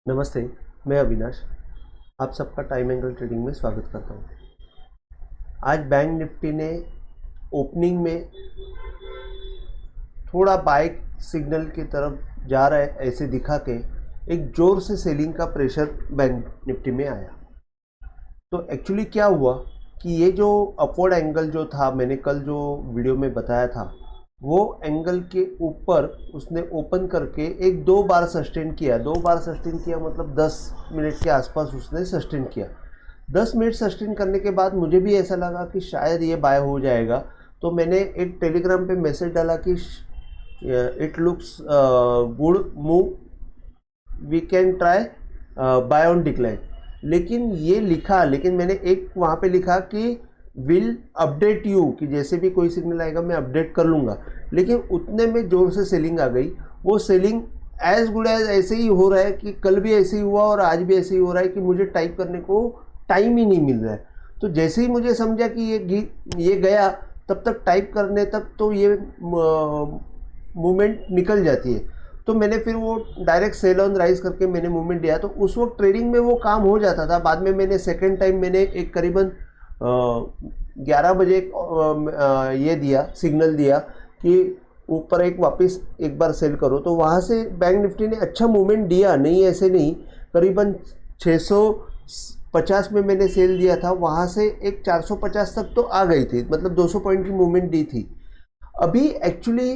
नमस्ते, मैं अविनाश। आप सबका टाइम एंगल ट्रेडिंग में स्वागत करता हूँ। आज बैंक निफ्टी ने ओपनिंग में थोड़ा बाय सिग्नल की तरफ जा रहा है ऐसे दिखा के एक जोर से सेलिंग का प्रेशर बैंक निफ्टी में आया। तो एक्चुअली क्या हुआ कि ये जो अपवर्ड एंगल जो था, मैंने कल जो वीडियो में बताया था, वो एंगल के ऊपर उसने ओपन करके एक दो बार सस्टेन किया। दो बार सस्टेन किया मतलब 10 मिनट के आसपास उसने सस्टेन किया। 10 मिनट सस्टेन करने के बाद मुझे भी ऐसा लगा कि शायद ये बाय हो जाएगा। तो मैंने एक टेलीग्राम पे मैसेज डाला कि it looks good move, we can try buy on decline. लेकिन मैंने एक वहाँ पे लिखा कि विल अपडेट यू, कि जैसे भी कोई सिग्नल आएगा मैं अपडेट कर लूँगा। लेकिन उतने में जोर से सेलिंग आ गई। वो सेलिंग एज गुड एज ऐसे ही हो रहा है कि कल भी ऐसे ही हुआ और आज भी ऐसे ही हो रहा है कि मुझे टाइप करने को टाइम ही नहीं मिल रहा है। तो जैसे ही मुझे समझा कि ये गया, तब तक टाइप करने तक तो ये मूवमेंट निकल जाती है। तो मैंने फिर वो डायरेक्ट सेल ऑन राइज करके मैंने मूवमेंट दिया। तो उस वक्त ट्रेडिंग में वो काम हो जाता था। बाद में मैंने सेकेंड टाइम मैंने एक करीबन 11 बजे ये दिया, सिग्नल दिया कि ऊपर एक वापस एक बार सेल करो। तो वहाँ से बैंक निफ्टी ने अच्छा मूवमेंट दिया, नहीं ऐसे नहीं, करीबन 650 में मैंने सेल दिया था। वहाँ से एक 450 तक तो आ गई थी, मतलब 200 पॉइंट की मूवमेंट दी थी। अभी एक्चुअली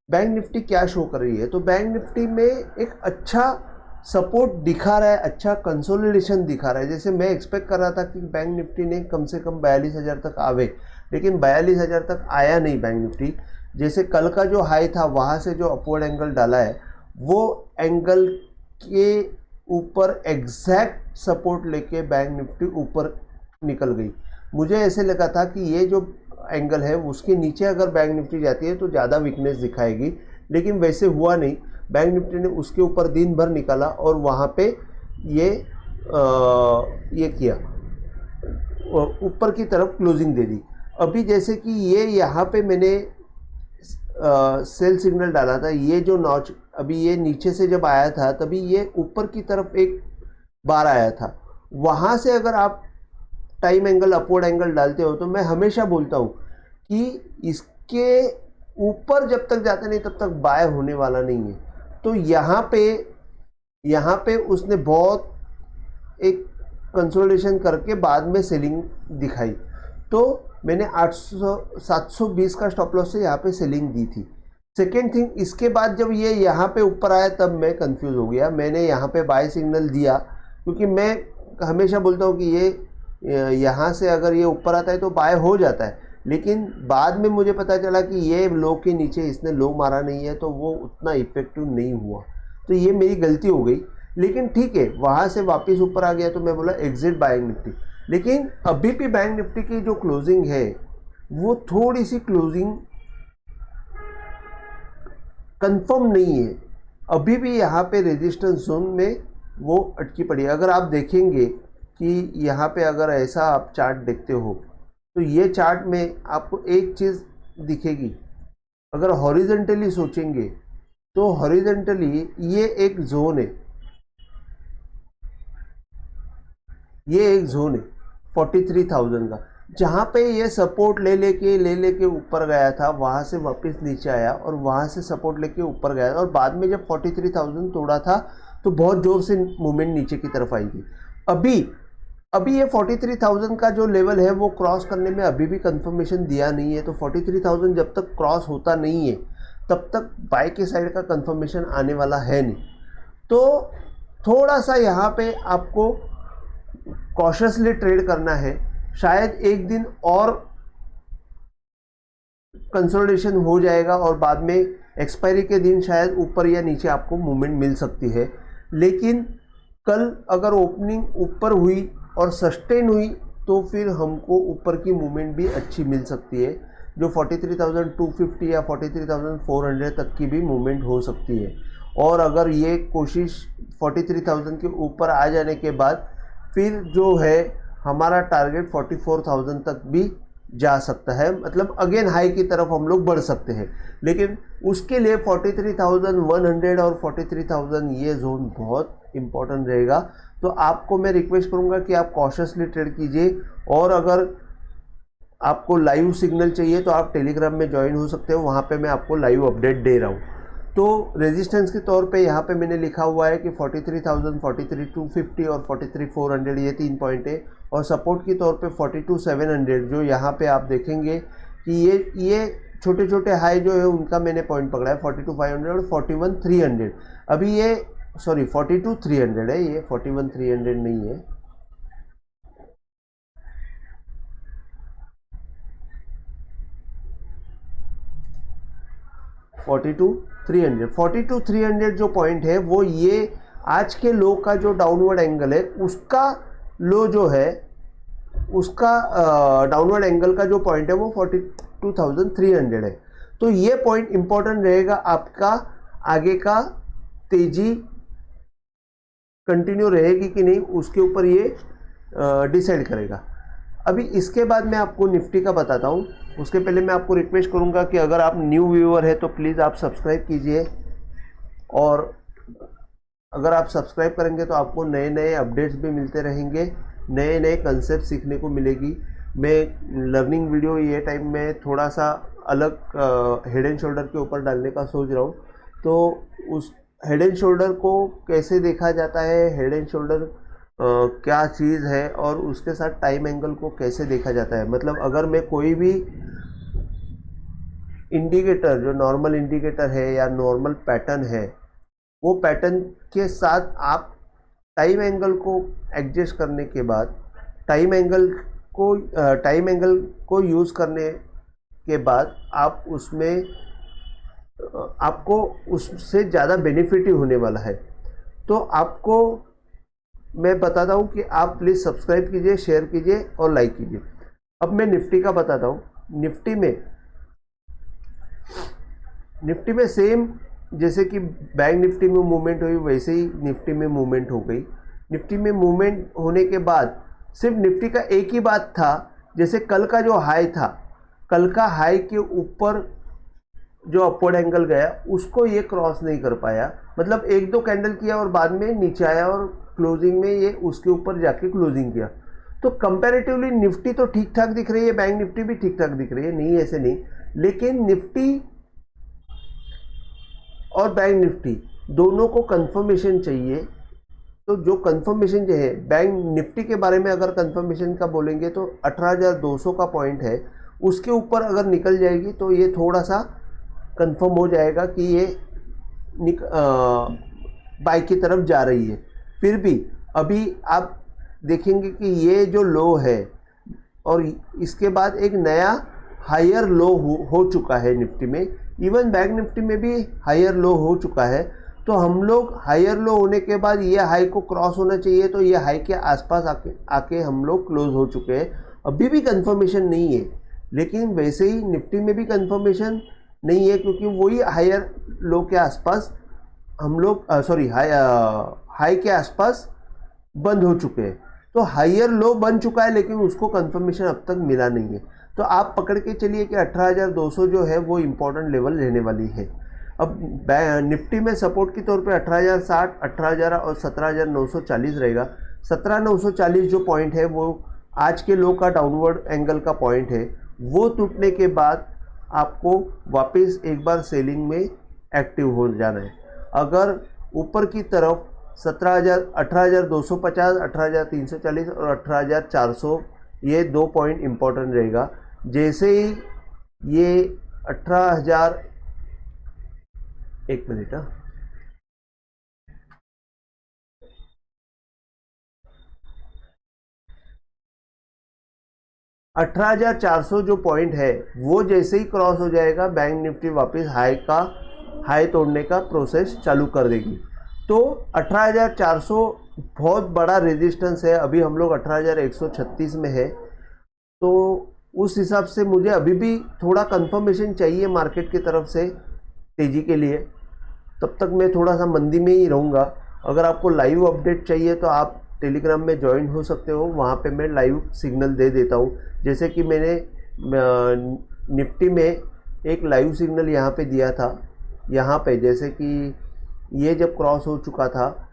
बैंक निफ्टी क्या शो कर रही है, तो बैंक निफ्टी में एक अच्छा सपोर्ट दिखा रहा है, अच्छा कंसोलिडेशन दिखा रहा है। जैसे मैं एक्सपेक्ट कर रहा था कि बैंक निफ्टी ने कम से कम 42,000 तक आवे, लेकिन 42,000 तक आया नहीं बैंक निफ्टी। जैसे कल का जो हाई था वहाँ से जो अपवर्ड एंगल डाला है, वो एंगल के ऊपर एग्जैक्ट सपोर्ट लेके बैंक निफ्टी ऊपर निकल गई। मुझे ऐसे लगा था कि ये जो एंगल है उसके नीचे अगर बैंक निफ्टी जाती है तो ज़्यादा वीकनेस दिखाएगी, लेकिन वैसे हुआ नहीं। बैंक निफ्टी ने उसके ऊपर दिन भर निकाला और वहाँ पे ये किया, ऊपर की तरफ क्लोजिंग दे दी। अभी जैसे कि ये यहाँ पे मैंने सेल सिग्नल डाला था, ये जो नॉच अभी ये नीचे से जब आया था तभी ये ऊपर की तरफ एक बार आया था। वहाँ से अगर आप टाइम एंगल अपवर्ड एंगल डालते हो तो मैं हमेशा बोलता हूँ कि इसके ऊपर जब तक जाता नहीं तब तक बाय होने वाला नहीं है। तो यहाँ पे उसने बहुत एक कंसोलिडेशन करके बाद में सेलिंग दिखाई। तो मैंने 720 का स्टॉप लॉस से यहाँ पे सेलिंग दी थी। सेकेंड थिंग, इसके बाद जब ये यहाँ पे ऊपर आया तब मैं कंफ्यूज हो गया। मैंने यहाँ पे बाय सिग्नल दिया, क्योंकि मैं हमेशा बोलता हूँ कि ये यहाँ से अगर ये ऊपर आता है तो बाय हो जाता है। लेकिन बाद में मुझे पता चला कि ये लो के नीचे इसने लो मारा नहीं है, तो वो उतना इफेक्टिव नहीं हुआ। तो ये मेरी गलती हो गई। लेकिन ठीक है, वहाँ से वापस ऊपर आ गया तो मैं बोला एग्जिट बैंक निफ्टी। लेकिन अभी भी बैंक निफ्टी की जो क्लोजिंग है वो थोड़ी सी क्लोजिंग कंफर्म नहीं है। अभी भी यहाँ पे रेजिस्टेंस जोन में वो अटकी पड़ी है। अगर आप देखेंगे कि यहाँ पे अगर ऐसा आप चार्ट देखते हो तो ये चार्ट में आपको एक चीज़ दिखेगी। अगर हॉरिजेंटली सोचेंगे तो हॉरिजेंटली ये एक जोन है, ये एक जोन है 43,000 का, जहाँ पे ये सपोर्ट ले लेके ऊपर गया था। वहाँ से वापस नीचे आया और वहाँ से सपोर्ट लेके ऊपर गया और बाद में जब 43,000 तोड़ा था तो बहुत ज़ोर से मूवमेंट नीचे की तरफ आई थी। अभी ये 43,000 का जो लेवल है वो क्रॉस करने में अभी भी कंफर्मेशन दिया नहीं है। तो 43,000 जब तक क्रॉस होता नहीं है तब तक बाय के साइड का कंफर्मेशन आने वाला है नहीं। तो थोड़ा सा यहाँ पे आपको कॉशियसली ट्रेड करना है। शायद एक दिन और कंसोलिडेशन हो जाएगा और बाद में एक्सपायरी के दिन शायद ऊपर या नीचे आपको मूवमेंट मिल सकती है। लेकिन कल अगर ओपनिंग ऊपर हुई और सस्टेन हुई तो फिर हमको ऊपर की मूवमेंट भी अच्छी मिल सकती है, जो 43,250 या 43,400 तक की भी मूवमेंट हो सकती है। और अगर ये कोशिश 43,000 के ऊपर आ जाने के बाद फिर जो है हमारा टारगेट 44,000 तक भी जा सकता है, मतलब अगेन हाई की तरफ हम लोग बढ़ सकते हैं। लेकिन उसके लिए 43,100 और 43,000 ये जोन बहुत इम्पोर्टेंट रहेगा। तो आपको मैं रिक्वेस्ट करूंगा कि आप कॉशियसली ट्रेड कीजिए, और अगर आपको लाइव सिग्नल चाहिए तो आप टेलीग्राम में ज्वाइन हो सकते हो, वहाँ पे मैं आपको लाइव अपडेट दे रहा हूँ। तो रेजिस्टेंस के तौर पे यहाँ पे मैंने लिखा हुआ है कि 43,000, 43,250 और 43,400 ये 3 पॉइंट है, और सपोर्ट के तौर पे 42,700 जो यहाँ पे आप देखेंगे कि ये छोटे छोटे हाई जो है उनका मैंने पॉइंट पकड़ा है 42,500 और 41,300। अभी ये 42,300 है, ये 41,300 नहीं है। 42,300 जो पॉइंट है वो ये आज के लो का जो डाउनवर्ड एंगल है उसका लो जो है उसका डाउनवर्ड एंगल का जो पॉइंट है वो 42,300 है। तो ये पॉइंट इंपॉर्टेंट रहेगा आपका, आगे का तेजी कंटिन्यू रहेगी कि नहीं उसके ऊपर ये डिसाइड करेगा। अभी इसके बाद मैं आपको निफ्टी का बताता हूँ। उसके पहले मैं आपको रिक्वेस्ट करूँगा कि अगर आप न्यू व्यूअर है तो प्लीज़ आप सब्सक्राइब कीजिए, और अगर आप सब्सक्राइब करेंगे तो आपको नए नए अपडेट्स भी मिलते रहेंगे, नए नए कंसेप्ट सीखने को मिलेगी। मैं लर्निंग वीडियो ये टाइम में थोड़ा सा अलग हेड एंड शोल्डर के ऊपर डालने का सोच रहा हूँ। तो उस हेड एंड शोल्डर को कैसे देखा जाता है, हेड एंड शोल्डर क्या चीज़ है, और उसके साथ टाइम एंगल को कैसे देखा जाता है। मतलब अगर मैं कोई भी इंडिकेटर जो नॉर्मल इंडिकेटर है या नॉर्मल पैटर्न है, वो पैटर्न के साथ आप टाइम एंगल को एडजस्ट करने के बाद टाइम एंगल को यूज़ करने के बाद आप उसमें आपको उससे ज़्यादा बेनिफिट ही होने वाला है। तो आपको मैं बताता हूँ कि आप प्लीज़ सब्सक्राइब कीजिए, शेयर कीजिए और लाइक कीजिए। अब मैं निफ्टी का बताता हूँ। निफ्टी में सेम जैसे कि बैंक निफ्टी में मूवमेंट हुई वैसे ही निफ्टी में मूवमेंट हो गई। निफ्टी में मूवमेंट होने के बाद सिर्फ निफ्टी का एक ही बात था, जैसे कल का जो हाई था, कल का हाई के ऊपर जो अपवर्ड एंगल गया उसको ये क्रॉस नहीं कर पाया। मतलब एक दो कैंडल किया और बाद में नीचे आया और क्लोजिंग में ये उसके ऊपर जाके क्लोजिंग किया। तो कंपैरेटिवली निफ्टी तो ठीक ठाक दिख रही है, बैंक निफ्टी भी ठीक ठाक दिख रही है, नहीं ऐसे नहीं, लेकिन निफ्टी और बैंक निफ्टी दोनों को कंफर्मेशन चाहिए। तो जो कंफर्मेशन जो है बैंक निफ्टी के बारे में अगर कंफर्मेशन का बोलेंगे तो 18,200 का पॉइंट है, उसके ऊपर अगर निकल जाएगी तो ये थोड़ा सा कंफर्म हो जाएगा कि ये बाई की तरफ जा रही है। फिर भी अभी आप देखेंगे कि ये जो लो है और इसके बाद एक नया हायर लो हो चुका है निफ्टी में, इवन बैंक निफ्टी में भी हायर लो हो चुका है। तो हम लोग हायर लो होने के बाद ये हाई को क्रॉस होना चाहिए, तो ये हाई के आसपास आके हम लोग क्लोज हो चुके हैं। अभी भी कंफर्मेशन नहीं है, लेकिन वैसे ही निफ्टी में भी कंफर्मेशन नहीं है, क्योंकि वही हायर लो के आसपास हम लोग हाई के आसपास बंद हो चुके हैं। तो हायर लो बन चुका है, लेकिन उसको कंफर्मेशन अब तक मिला नहीं है। तो आप पकड़ के चलिए कि 18,200 जो है वो इम्पोर्टेंट लेवल रहने वाली है। अब निफ्टी में सपोर्ट के तौर पे 18,060, 18,000 और 17,940 रहेगा। 17,940 जो पॉइंट है वो आज के लो का डाउनवर्ड एंगल का पॉइंट है। वो टूटने के बाद आपको वापस एक बार सेलिंग में एक्टिव हो जाना है। अगर ऊपर की तरफ 18,250, 18,340 और 18,400 ये दो पॉइंट इंपॉर्टेंट रहेगा। जैसे ही ये 18,000 एक मिनट 18,400 जो पॉइंट है वो जैसे ही क्रॉस हो जाएगा, बैंक निफ्टी वापस हाई तोड़ने का प्रोसेस चालू कर देगी। तो 18,400 बहुत बड़ा रेजिस्टेंस है। अभी हम लोग 18,136 में है, तो उस हिसाब से मुझे अभी भी थोड़ा कंफर्मेशन चाहिए मार्केट की तरफ से तेज़ी के लिए। तब तक मैं थोड़ा सा मंदी में ही रहूँगा। अगर आपको लाइव अपडेट चाहिए तो आप टेलीग्राम में ज्वाइन हो सकते हो, वहाँ पे मैं लाइव सिग्नल दे देता हूँ। जैसे कि मैंने निफ्टी में एक लाइव सिग्नल यहाँ पे दिया था, यहाँ पे जैसे कि ये जब क्रॉस हो चुका था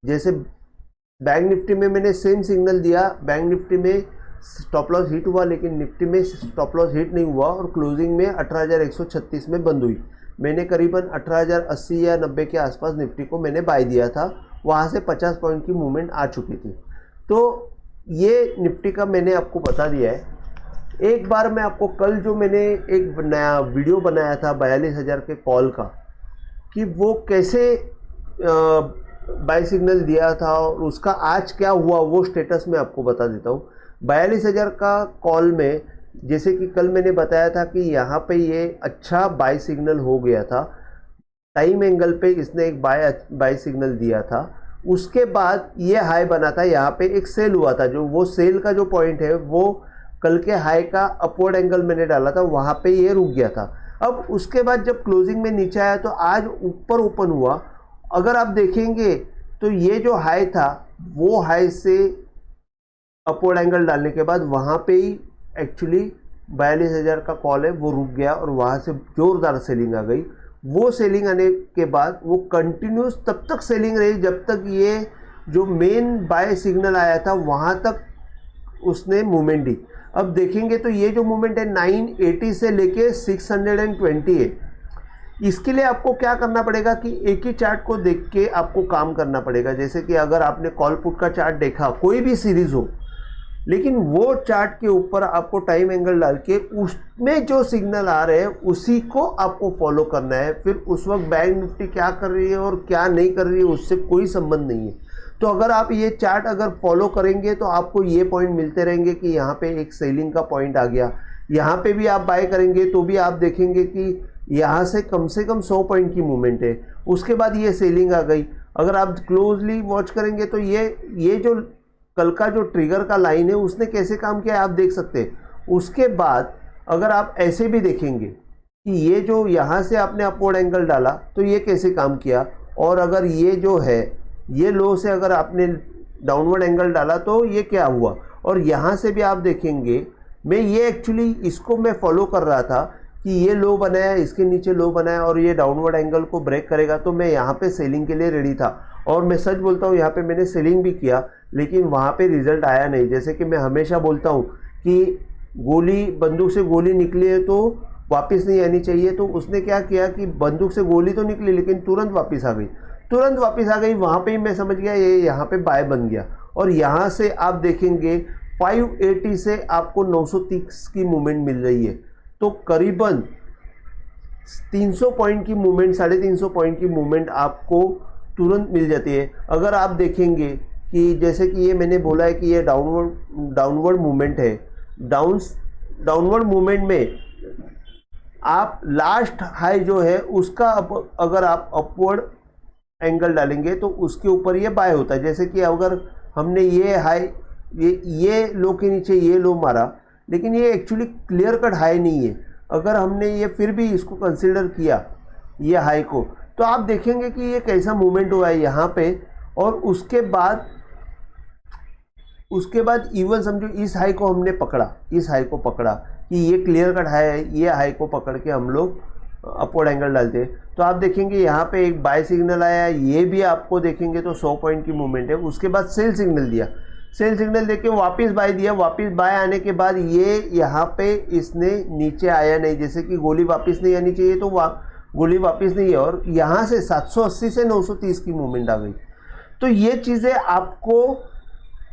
जैसे बैंक निफ्टी में मैंने सेम सिग्नल दिया, बैंक निफ्टी में स्टॉप लॉस हिट हुआ लेकिन निफ्टी में स्टॉप लॉस हिट नहीं हुआ और क्लोजिंग में 18,136 में बंद हुई। मैंने करीबन 18,080 या 90 के आसपास निफ्टी को मैंने बाय दिया था, वहाँ से 50 पॉइंट की मूवमेंट आ चुकी थी। तो ये निफ्टी का मैंने आपको बता दिया है। एक बार मैं आपको कल जो मैंने एक नया वीडियो बनाया था 42,000 के कॉल का, कि वो कैसे बाय सिग्नल दिया था और उसका आज क्या हुआ वो स्टेटस मैं आपको बता देता हूँ। 42,000 का कॉल में जैसे कि कल मैंने बताया था कि यहाँ पे ये अच्छा बाय सिग्नल हो गया था, टाइम एंगल पे इसने एक बाय सिग्नल दिया था। उसके बाद ये हाई बना था, यहाँ पे एक सेल हुआ था, जो वो सेल का जो पॉइंट है वो कल के हाई का अपवर्ड एंगल मैंने डाला था, वहाँ पे ये रुक गया था। अब उसके बाद जब क्लोजिंग में नीचे आया तो आज ऊपर ओपन हुआ। अगर आप देखेंगे तो ये जो हाई था वो हाई से अपवर्ड एंगल डालने के बाद वहाँ पे ही एक्चुअली 42,000 का कॉल है वो रुक गया और वहाँ से ज़ोरदार सेलिंग आ गई। वो सेलिंग आने के बाद वो कंटिन्यूस तब तक सेलिंग रही जब तक ये जो मेन बाय सिग्नल आया था वहाँ तक उसने मूवमेंट दी। अब देखेंगे तो ये जो मूवमेंट है 980 से लेके 620 है। इसके लिए आपको क्या करना पड़ेगा कि एक ही चार्ट को देख के आपको काम करना पड़ेगा। जैसे कि अगर आपने कॉल पुट का चार्ट देखा, कोई भी सीरीज हो, लेकिन वो चार्ट के ऊपर आपको टाइम एंगल डाल के उसमें जो सिग्नल आ रहे हैं उसी को आपको फॉलो करना है। फिर उस वक्त बैंक निफ्टी क्या कर रही है और क्या नहीं कर रही है उससे कोई संबंध नहीं है। तो अगर आप ये चार्ट अगर फॉलो करेंगे तो आपको ये पॉइंट मिलते रहेंगे कि यहाँ पे एक सेलिंग का पॉइंट आ गया, यहाँ पे भी आप बाय करेंगे तो भी आप देखेंगे कि यहाँ से कम 100 पॉइंट की मूवमेंट है। उसके बाद ये सेलिंग आ गई। अगर आप क्लोजली वॉच करेंगे तो ये जो कल का जो ट्रिगर का लाइन है उसने कैसे काम किया आप देख सकते हैं। उसके बाद अगर आप ऐसे भी देखेंगे कि ये जो यहाँ से आपने अपवर्ड एंगल डाला तो ये कैसे काम किया, और अगर ये जो है ये लो से अगर आपने डाउनवर्ड एंगल डाला तो ये क्या हुआ। और यहाँ से भी आप देखेंगे, मैं ये एक्चुअली इसको मैं फॉलो कर रहा था कि ये लो बनाया, इसके नीचे लो बनाया और ये डाउनवर्ड एंगल को ब्रेक करेगा, तो मैं यहाँ पे सेलिंग के लिए रेडी था। और मैं सच बोलता हूँ यहाँ पे मैंने सेलिंग भी किया लेकिन वहाँ पे रिजल्ट आया नहीं। जैसे कि मैं हमेशा बोलता हूँ कि गोली, बंदूक से गोली निकली है तो वापस नहीं आनी चाहिए। तो उसने क्या किया कि बंदूक से गोली तो निकली लेकिन तुरंत वापस आ गई। वहाँ पे ही मैं समझ गया ये यहाँ पे बाय बन गया। और यहाँ से आप देखेंगे 580 से आपको 930 की मूवमेंट मिल रही है, तो करीबन 300 पॉइंट की मूवमेंट, 350 पॉइंट की मूवमेंट आपको तुरंत मिल जाती है। अगर आप देखेंगे कि जैसे कि ये मैंने बोला है कि ये डाउनवर्ड मूवमेंट है, डाउनवर्ड मूवमेंट में आप लास्ट हाई जो है उसका अगर आप अपवर्ड एंगल डालेंगे तो उसके ऊपर ये बाय होता है। जैसे कि अगर हमने ये हाई, ये लो के नीचे ये लो मारा, लेकिन ये एक्चुअली क्लियर कट हाई नहीं है। अगर हमने ये फिर भी इसको कंसीडर किया ये हाई को, तो आप देखेंगे कि ये कैसा मूवमेंट हुआ है यहाँ पे। और उसके बाद इवन समझो इस हाई को हमने पकड़ा, इस हाई को पकड़ा कि ये क्लियर कट हाई है, ये हाई को पकड़ के हम लोग अपवर्ड एंगल डालते हैं, तो आप देखेंगे यहाँ पे एक बाय सिग्नल आया, ये भी आपको देखेंगे तो 100 पॉइंट की मूवमेंट है। उसके बाद सेल सिग्नल दिया, सेल सिग्नल देके वापस बाय दिया। वापस बाय आने के बाद ये यहाँ पे इसने नीचे आया नहीं, जैसे कि गोली वापस नहीं आनी चाहिए तो गोली वापस नहीं है, और यहाँ से 780 से 930 की मूवमेंट आ गई। तो ये चीज़ें आपको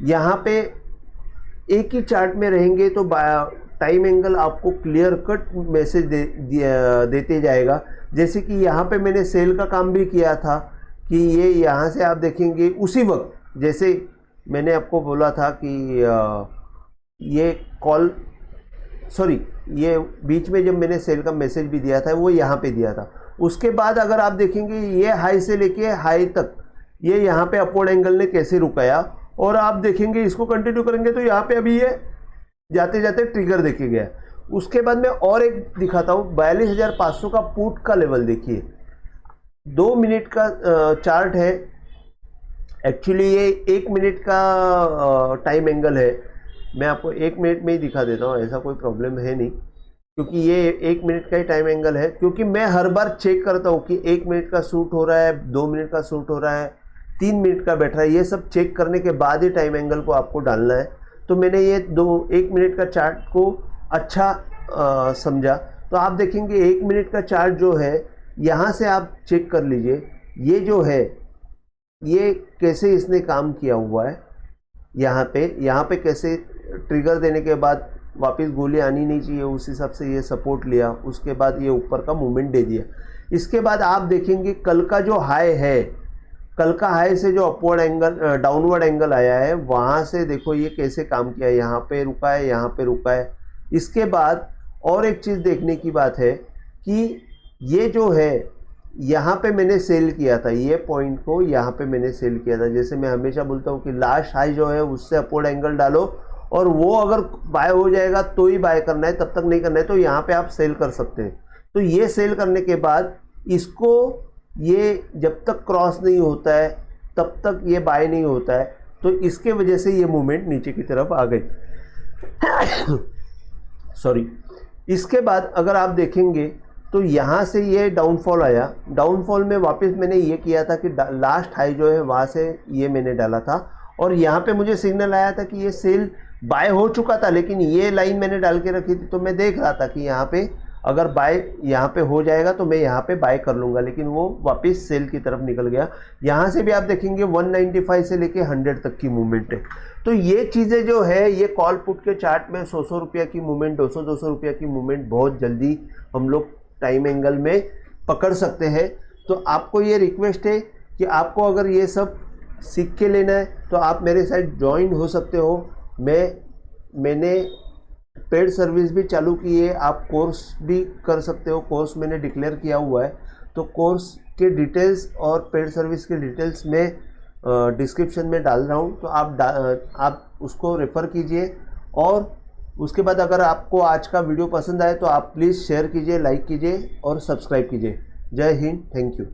यहाँ पे एक ही चार्ट में रहेंगे तो टाइम एंगल आपको क्लियर कट मैसेज देते जाएगा। जैसे कि यहाँ पे मैंने सेल का काम भी किया था कि ये यहाँ से आप देखेंगे उसी वक्त, जैसे मैंने आपको बोला था कि ये ये बीच में जब मैंने सेल का मैसेज भी दिया था वो यहाँ पे दिया था। उसके बाद अगर आप देखेंगे ये हाई से लेके हाई तक ये यहाँ पे अपवर्ड एंगल ने कैसे रुकाया, और आप देखेंगे इसको कंटिन्यू करेंगे तो यहाँ पे अभी ये जाते जाते ट्रिगर देखे गया। उसके बाद मैं और एक दिखाता हूँ, 42,500 का पुट का लेवल देखिए, 2 मिनट का चार्ट है। एक्चुअली ये 1 मिनट का टाइम एंगल है। मैं आपको 1 मिनट में ही दिखा देता हूँ, ऐसा कोई प्रॉब्लम है नहीं, क्योंकि ये 1 मिनट का ही टाइम एंगल है। क्योंकि मैं हर बार चेक करता हूँ कि 1 मिनट का शूट हो रहा है, 2 मिनट का शूट हो रहा है 3 मिनट का बैठ रहा है, ये सब चेक करने के बाद ही टाइम एंगल को आपको डालना है। तो मैंने ये 1 मिनट का चार्ट को अच्छा समझा। तो आप देखेंगे 1 मिनट का चार्ट जो है, यहाँ से आप चेक कर लीजिए, ये जो है ये कैसे इसने काम किया हुआ है। यहाँ पे कैसे ट्रिगर देने के बाद वापस गोली आनी नहीं चाहिए, उस हिसाब से ये सपोर्ट लिया, उसके बाद ये ऊपर का मूवमेंट दे दिया। इसके बाद आप देखेंगे कल का जो हाई है, कल का हाई से जो अपवर्ड एंगल डाउनवर्ड एंगल आया है, वहाँ से देखो ये कैसे काम किया है, यहाँ पे रुका है, यहाँ पे रुका है। इसके बाद और एक चीज़ देखने की बात है कि ये जो है यहाँ पे मैंने सेल किया था, ये पॉइंट को यहाँ पे मैंने सेल किया था। जैसे मैं हमेशा बोलता हूँ कि लास्ट हाई जो है उससे अपवर्ड एंगल डालो, और वो अगर बाय हो जाएगा तो ही बाय करना है, तब तक नहीं करना है। तो यहाँ पे आप सेल कर सकते हैं। तो ये सेल करने के बाद इसको, ये जब तक क्रॉस नहीं होता है तब तक ये बाय नहीं होता है। तो इसके वजह से ये मूवमेंट नीचे की तरफ आ गई। सॉरी। इसके बाद अगर आप देखेंगे तो यहाँ से ये डाउनफॉल आया। डाउनफॉल में वापस मैंने ये किया था कि लास्ट हाई जो है वहाँ से ये मैंने डाला था, और यहाँ पे मुझे सिग्नल आया था कि ये सेल बाय हो चुका था, लेकिन ये लाइन मैंने डाल के रखी थी। तो मैं देख रहा था कि यहाँ पे अगर बाय यहाँ पे हो जाएगा तो मैं यहाँ पे बाय कर लूँगा, लेकिन वो वापस सेल की तरफ निकल गया। यहाँ से भी आप देखेंगे 195 से लेके 100 तक की मूवमेंट है। तो ये चीज़ें जो है, ये कॉल पुट के चार्ट में 100 रुपये की मूवमेंट, 200 रुपये की मूवमेंट बहुत जल्दी हम लोग टाइम एंगल में पकड़ सकते हैं। तो आपको ये रिक्वेस्ट है कि आपको अगर ये सब सीख के लेना है तो आप मेरे साथ ज्वाइन हो सकते हो। मैंने पेड सर्विस भी चालू की है, आप कोर्स भी कर सकते हो। कोर्स मैंने डिक्लेयर किया हुआ है। तो कोर्स के डिटेल्स और पेड सर्विस के डिटेल्स मैं डिस्क्रिप्शन में डाल रहा हूँ, तो आप उसको रेफ़र कीजिए। और उसके बाद अगर आपको आज का वीडियो पसंद आए तो आप प्लीज़ शेयर कीजिए, लाइक कीजिए और सब्सक्राइब कीजिए। जय हिंद, थैंक यू।